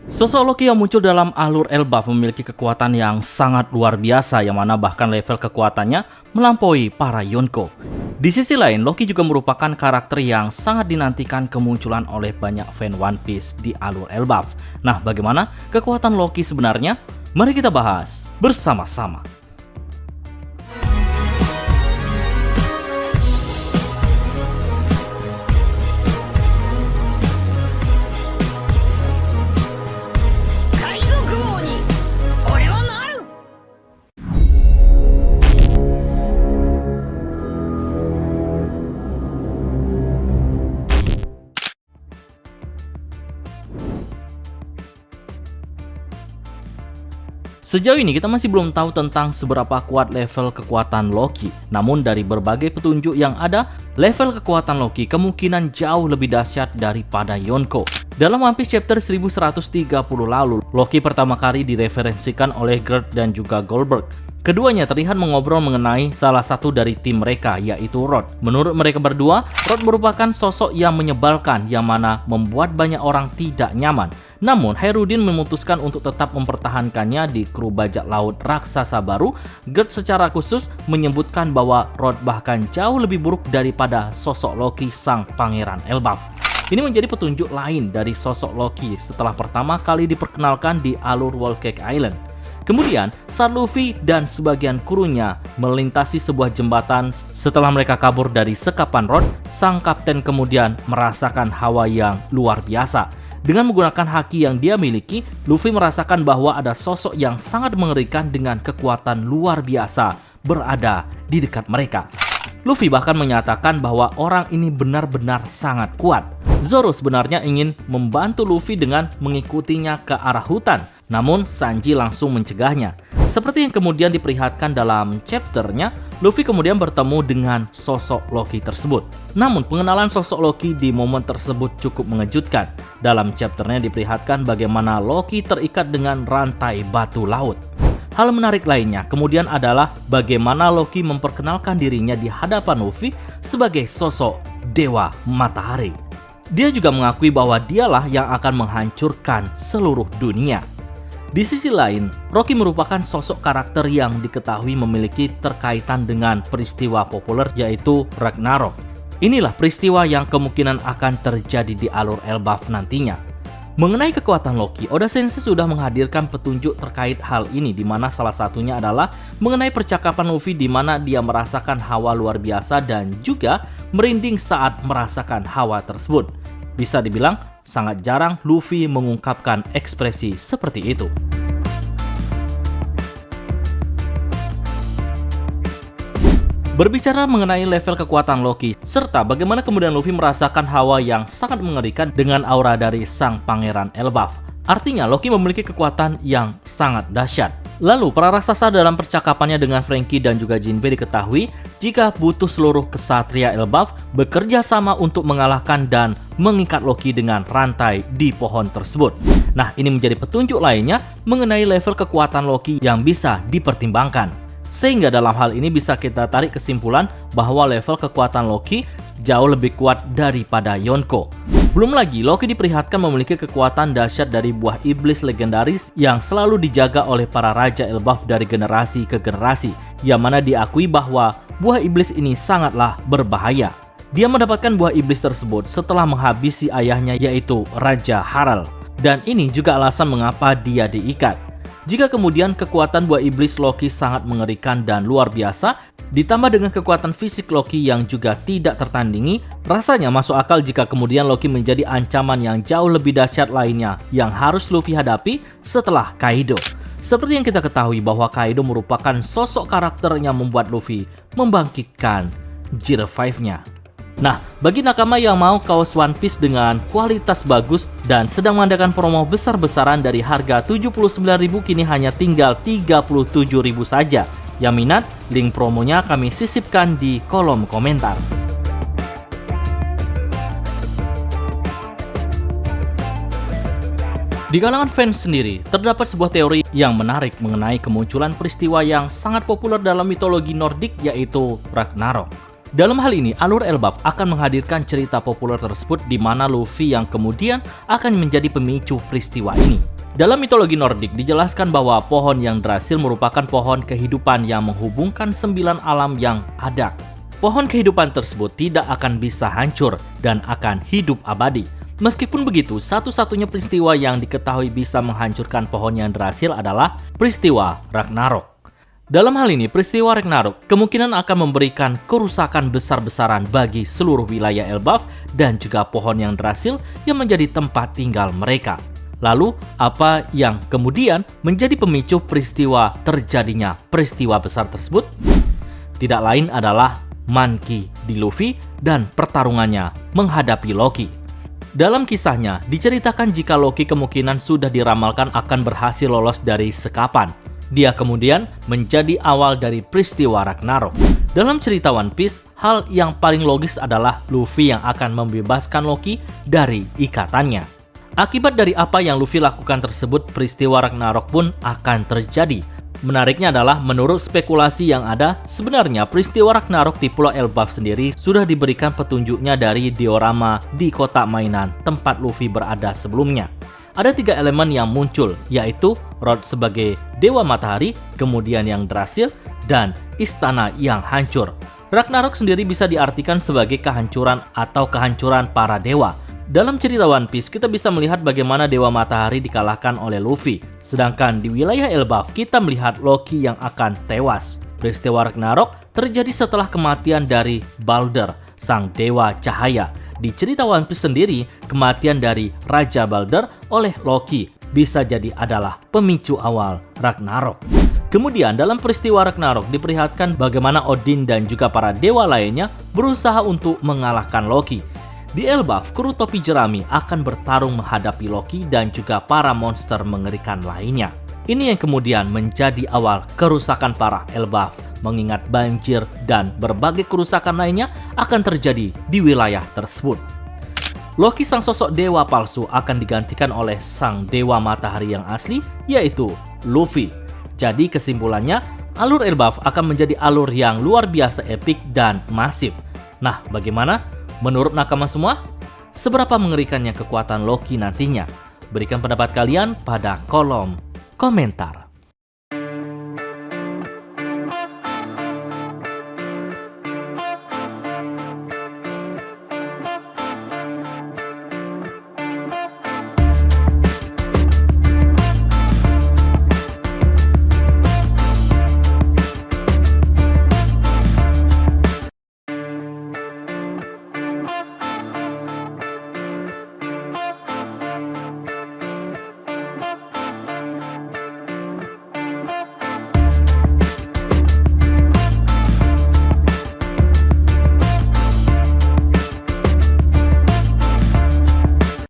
Sosok Loki yang muncul dalam alur Elbaf memiliki kekuatan yang sangat luar biasa, yang mana bahkan level kekuatannya melampaui para Yonko. Di sisi lain, Loki juga merupakan karakter yang sangat dinantikan kemunculan oleh banyak fan One Piece di alur Elbaf. Nah, bagaimana kekuatan Loki sebenarnya? Mari kita bahas bersama-sama. Sejauh ini kita masih belum tahu tentang seberapa kuat level kekuatan Loki. Namun dari berbagai petunjuk yang ada, level kekuatan Loki kemungkinan jauh lebih dahsyat daripada Yonko. Dalam One Piece chapter 1130 lalu, Loki pertama kali direferensikan oleh Garp dan juga Goldberg. Keduanya terlihat mengobrol mengenai salah satu dari tim mereka, yaitu Rod. Menurut mereka berdua, Rod merupakan sosok yang menyebalkan, yang mana membuat banyak orang tidak nyaman. Namun, Hairudin memutuskan untuk tetap mempertahankannya di kru bajak laut raksasa baru. Garp secara khusus menyebutkan bahwa Rod bahkan jauh lebih buruk daripada sosok Loki sang pangeran Elbaf. Ini menjadi petunjuk lain dari sosok Loki setelah pertama kali diperkenalkan di alur Whole Cake Island. Kemudian, saat Luffy dan sebagian krunya melintasi sebuah jembatan setelah mereka kabur dari sekapan Rod, sang kapten kemudian merasakan hawa yang luar biasa. Dengan menggunakan haki yang dia miliki, Luffy merasakan bahwa ada sosok yang sangat mengerikan dengan kekuatan luar biasa berada di dekat mereka. Luffy bahkan menyatakan bahwa orang ini benar-benar sangat kuat. Zoro sebenarnya ingin membantu Luffy dengan mengikutinya ke arah hutan, namun Sanji langsung mencegahnya. Seperti yang kemudian diperlihatkan dalam chapternya, Luffy kemudian bertemu dengan sosok Loki tersebut. Namun pengenalan sosok Loki di momen tersebut cukup mengejutkan. Dalam chapternya diperlihatkan bagaimana Loki terikat dengan rantai batu laut. Hal menarik lainnya kemudian adalah bagaimana Loki memperkenalkan dirinya di hadapan Luffy sebagai sosok Dewa Matahari. Dia juga mengakui bahwa dialah yang akan menghancurkan seluruh dunia. Di sisi lain, Rocky merupakan sosok karakter yang diketahui memiliki terkaitan dengan peristiwa populer yaitu Ragnarok. Inilah peristiwa yang kemungkinan akan terjadi di alur Elbaf nantinya. Mengenai kekuatan Loki, Oda Sensei sudah menghadirkan petunjuk terkait hal ini, di mana salah satunya adalah mengenai percakapan Luffy di mana dia merasakan hawa luar biasa dan juga merinding saat merasakan hawa tersebut. Bisa dibilang sangat jarang Luffy mengungkapkan ekspresi seperti itu. Berbicara mengenai level kekuatan Loki, serta bagaimana kemudian Luffy merasakan hawa yang sangat mengerikan dengan aura dari sang pangeran Elbaf. Artinya Loki memiliki kekuatan yang sangat dahsyat. Lalu para raksasa dalam percakapannya dengan Franky dan juga Jinbe diketahui jika butuh seluruh kesatria Elbaf bekerja sama untuk mengalahkan dan mengikat Loki dengan rantai di pohon tersebut. Nah, ini menjadi petunjuk lainnya mengenai level kekuatan Loki yang bisa dipertimbangkan. Sehingga dalam hal ini bisa kita tarik kesimpulan bahwa level kekuatan Loki jauh lebih kuat daripada Yonko. Belum lagi Loki diperlihatkan memiliki kekuatan dahsyat dari buah iblis legendaris yang selalu dijaga oleh para raja Elbaf dari generasi ke generasi, yang mana diakui bahwa buah iblis ini sangatlah berbahaya. Dia mendapatkan buah iblis tersebut setelah menghabisi ayahnya yaitu Raja Harald, dan ini juga alasan mengapa dia diikat. Jika kemudian kekuatan buah iblis Loki sangat mengerikan dan luar biasa, ditambah dengan kekuatan fisik Loki yang juga tidak tertandingi, rasanya masuk akal jika kemudian Loki menjadi ancaman yang jauh lebih dahsyat lainnya yang harus Luffy hadapi setelah Kaido. Seperti yang kita ketahui bahwa Kaido merupakan sosok karakter yang membuat Luffy membangkitkan Gear 5-nya. Nah, bagi nakama yang mau kaos One Piece dengan kualitas bagus dan sedang mengadakan promo besar-besaran dari harga 79.000 kini hanya tinggal 37.000 saja. Yang minat, link promonya kami sisipkan di kolom komentar. Di kalangan fans sendiri, terdapat sebuah teori yang menarik mengenai kemunculan peristiwa yang sangat populer dalam mitologi Nordik yaitu Ragnarok. Dalam hal ini, alur Elbaf akan menghadirkan cerita populer tersebut di mana Luffy yang kemudian akan menjadi pemicu peristiwa ini. Dalam mitologi Nordik dijelaskan bahwa pohon yang Yggdrasil merupakan pohon kehidupan yang menghubungkan 9 alam yang ada. Pohon kehidupan tersebut tidak akan bisa hancur dan akan hidup abadi. Meskipun begitu, satu-satunya peristiwa yang diketahui bisa menghancurkan pohon Yggdrasil adalah peristiwa Ragnarok. Dalam hal ini, peristiwa Ragnarok kemungkinan akan memberikan kerusakan besar-besaran bagi seluruh wilayah Elbaf dan juga pohon Yggdrasil yang menjadi tempat tinggal mereka. Lalu, apa yang kemudian menjadi pemicu peristiwa terjadinya peristiwa besar tersebut? Tidak lain adalah Manki di Luffy dan pertarungannya menghadapi Loki. Dalam kisahnya, diceritakan jika Loki kemungkinan sudah diramalkan akan berhasil lolos dari sekapan. Dia kemudian menjadi awal dari peristiwa Ragnarok. Dalam cerita One Piece, hal yang paling logis adalah Luffy yang akan membebaskan Loki dari ikatannya. Akibat dari apa yang Luffy lakukan tersebut, peristiwa Ragnarok pun akan terjadi. Menariknya adalah menurut spekulasi yang ada, sebenarnya peristiwa Ragnarok di Pulau Elbaf sendiri sudah diberikan petunjuknya dari diorama di kotak mainan tempat Luffy berada sebelumnya. Ada 3 elemen yang muncul, yaitu Rod sebagai Dewa Matahari, kemudian Yggdrasil, dan Istana yang hancur. Ragnarok sendiri bisa diartikan sebagai kehancuran atau kehancuran para dewa. Dalam cerita One Piece, kita bisa melihat bagaimana Dewa Matahari dikalahkan oleh Luffy. Sedangkan di wilayah Elbaf, kita melihat Loki yang akan tewas. Peristiwa Ragnarok terjadi setelah kematian dari Balder, sang Dewa Cahaya. Di cerita One Piece sendiri, kematian dari Raja Balder oleh Loki bisa jadi adalah pemicu awal Ragnarok. Kemudian dalam peristiwa Ragnarok diperlihatkan bagaimana Odin dan juga para dewa lainnya berusaha untuk mengalahkan Loki. Di Elbaf, kru topi jerami akan bertarung menghadapi Loki dan juga para monster mengerikan lainnya. Ini yang kemudian menjadi awal kerusakan parah Elbaf, mengingat banjir dan berbagai kerusakan lainnya akan terjadi di wilayah tersebut. Loki, sang sosok dewa palsu, akan digantikan oleh sang dewa matahari yang asli, yaitu Luffy. Jadi kesimpulannya, alur Elbaf akan menjadi alur yang luar biasa epik dan masif. Nah, bagaimana? Menurut nakama semua, seberapa mengerikannya kekuatan Loki nantinya? Berikan pendapat kalian pada kolom komentar.